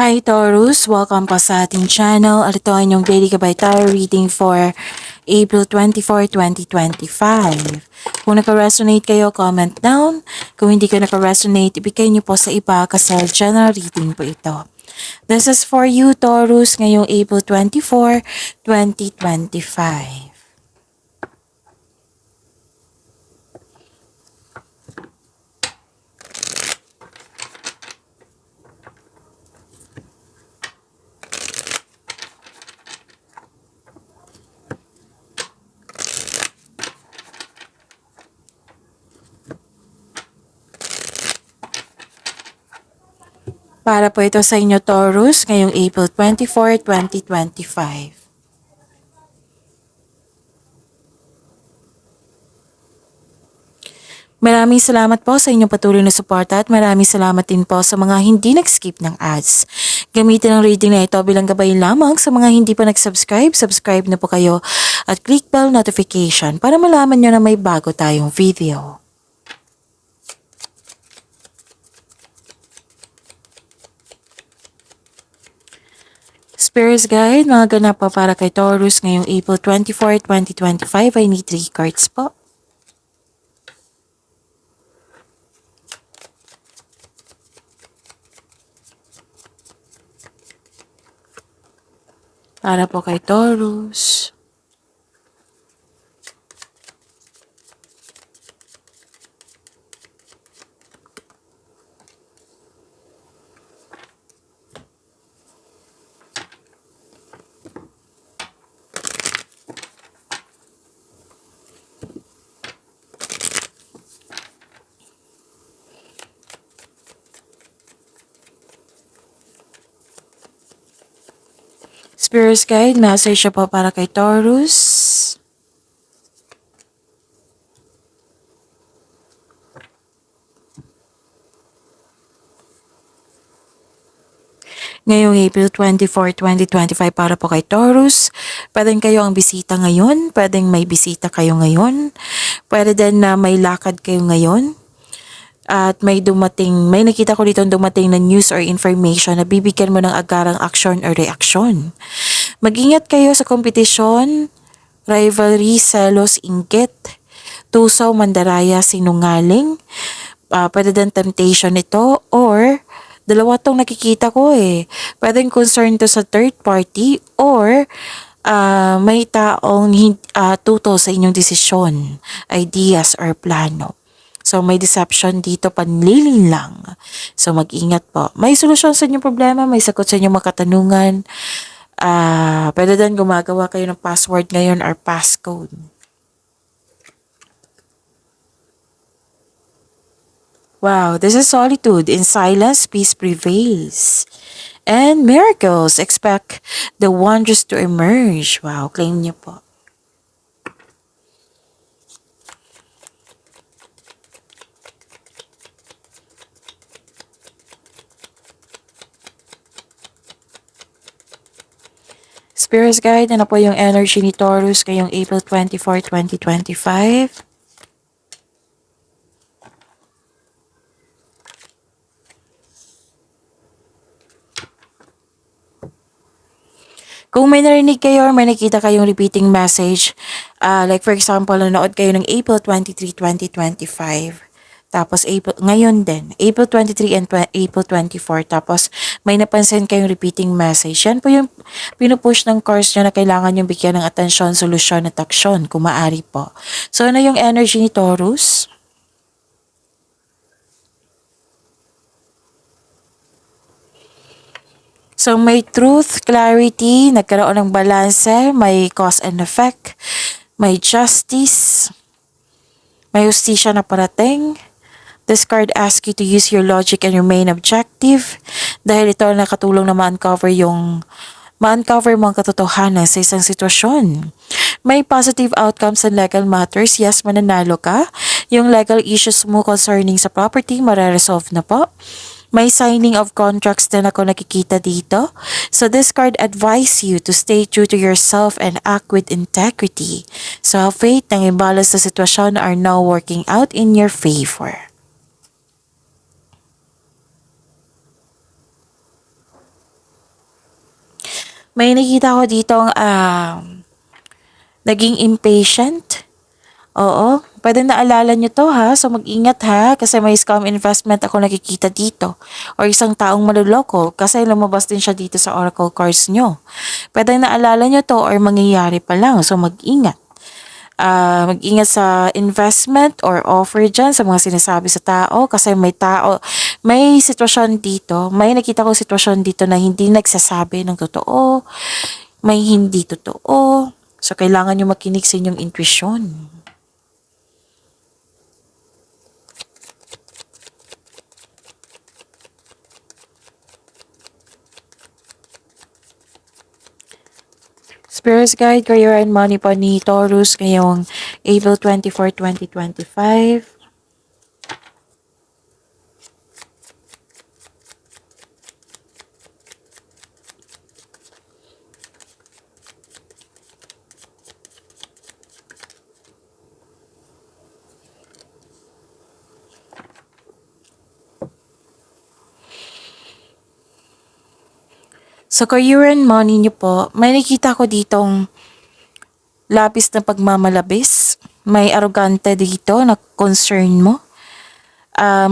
Hi Taurus! Welcome pa sa ating channel at ito ay inyong daily gabay tarot reading for April 24, 2025. Kung naka-resonate kayo, comment down. Kung hindi ka naka-resonate, ibigay niyo po sa iba kasi general reading po ito. This is for you Taurus ngayong April 24, 2025. Para po ito sa inyo Taurus ngayong April 24, 2025. Maraming salamat po sa inyong patuloy na suporta at maraming salamat din po sa mga hindi nag-skip ng ads. Gamitin ang reading na ito bilang gabay lamang sa mga hindi pa nag-subscribe. Subscribe na po kayo at click bell notification para malaman nyo na may bago tayong video. Spirits Guide, mga ganap pa para kay Taurus ngayong April 24, 2025. I need 3 cards po. Para po kay Taurus. Spirits Guide, message siya po para kay Taurus. Ngayong April 24, 2025 para po kay Taurus. Pwedeng kayo ang bisita ngayon, pwedeng may bisita kayo ngayon, pwede din na may lakad kayo ngayon. At may nakita ko dito dumating na news or information na bibigyan mo ng agarang action or reaksyon. Mag-ingat kayo sa kompetisyon, rivalry, selos, inggit, tusaw, mandaraya, sinungaling. Pwede din temptation ito or dalawa tong nakikita ko eh. Pwedeng concern to sa third party or may taong tutol sa inyong desisyon, ideas or plano. So, may deception dito, panlilin lang. So, mag-ingat po. May solusyon sa inyong problema, may sagot sa inyong mga katanungan. Pwede din gumagawa kayo ng password ngayon or passcode. Wow, this is solitude. In silence, peace prevails. And miracles. Expect the wonders to emerge. Wow, claim niyo po. Spirits Guide, ano po yung energy ni Taurus ngayong April 24, 2025? Kung may narinig kayo or may nakita kayong repeating message, like for example, nanood kayo ng April 23, 2025. Tapos ngayon din, April 23 and April 24. Tapos may napansin kayong repeating message. Yan po yung pinupush ng course nyo na kailangan yung bigyan ng atensyon, solusyon at aksyon kung maaari po. So ano yung energy ni Taurus? So may truth, clarity, nagkaroon ng balanse, may cause and effect, may justice, may justisya na parating. This card asks you to use your logic and remain objective dahil ito nakatulong na ma-uncover mo ang katotohanan sa isang sitwasyon. May positive outcomes in legal matters. Yes, mananalo ka. Yung legal issues mo concerning sa property, mare-resolve na po. May signing of contracts din ako nakikita dito. So this card advise you to stay true to yourself and act with integrity. So have faith ng imbalance sa sitwasyon are now working out in your favor. May nakita ko ditong naging impatient. Oo, pwede naalala nyo to ha, so mag-ingat ha, kasi may scam investment ako nakikita dito. Or isang taong maluloko, kasi lumabas din siya dito sa oracle cards nyo. Pwede naalala nyo to or mangyayari pa lang, so mag-ingat. Mag-ingat sa investment or offer dyan sa mga sinasabi sa tao kasi may sitwasyon dito, may nakita ko sitwasyon dito na hindi nagsasabi ng totoo, may hindi totoo. So, kailangan nyo makinig sa inyong intuition. Spirits Guide, Career and Money po ni Taurus ngayong April 24, 2025. Sa career and money niyo po, may nakita ko ditong labis na pagmamalabis. May arrogante dito na concern mo.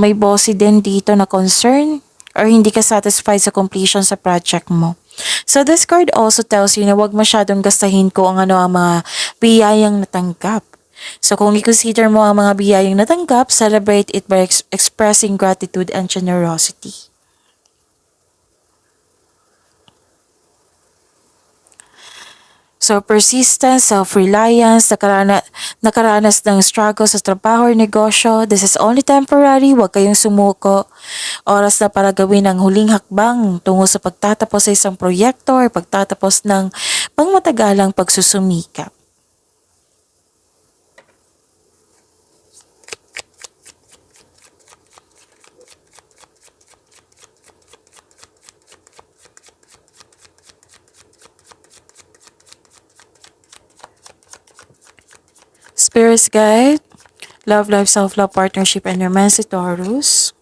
May bossy din dito na concern or hindi ka satisfied sa completion sa project mo. So this card also tells you na huwag masyadong gastahin ko ang ang mga biyayang natanggap. So kung i-consider mo ang mga biyayang natanggap, celebrate it by expressing gratitude and generosity. So, persistence, self-reliance, nakaranas ng struggle sa trabaho or negosyo, this is only temporary, huwag kayong sumuko. Oras na para gawin ang huling hakbang tungo sa pagtatapos sa isang proyekto or pagtatapos ng pangmatagalang pagsusumikap. Spirits Guide, Love, Life, Self-Love, Partnership, and Romance, Taurus.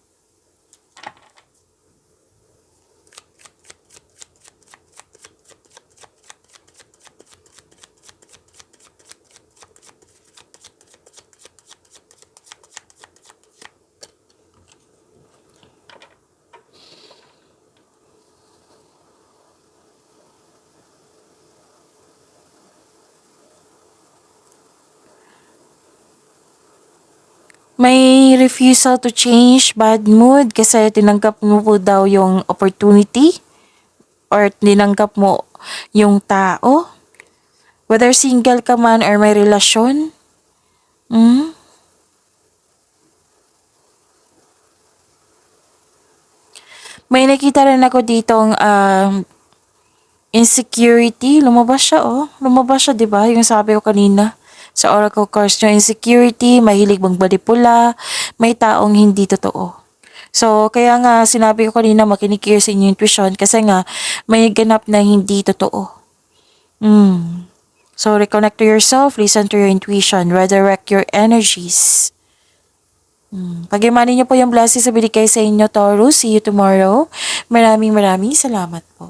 May refusal to change, bad mood kasi tinanggap mo po daw yung opportunity or tinanggap mo yung tao. Whether single ka man or may relasyon. Mm? May nakita rin ako ditong insecurity. Lumabas siya oh. Lumabas siya 'di ba? Yung sabi ko kanina sa oracle cards nyo, insecurity, mahilig magbalipula, may taong hindi totoo. So, kaya nga sinabi ko kanina makinig kayo sa inyong intuition kasi nga may ganap na hindi totoo. So, reconnect to yourself, listen to your intuition, redirect your energies. Pag-imani niyo po yung blessings sa binigay sa inyo, Taurus. See you tomorrow. Maraming salamat po.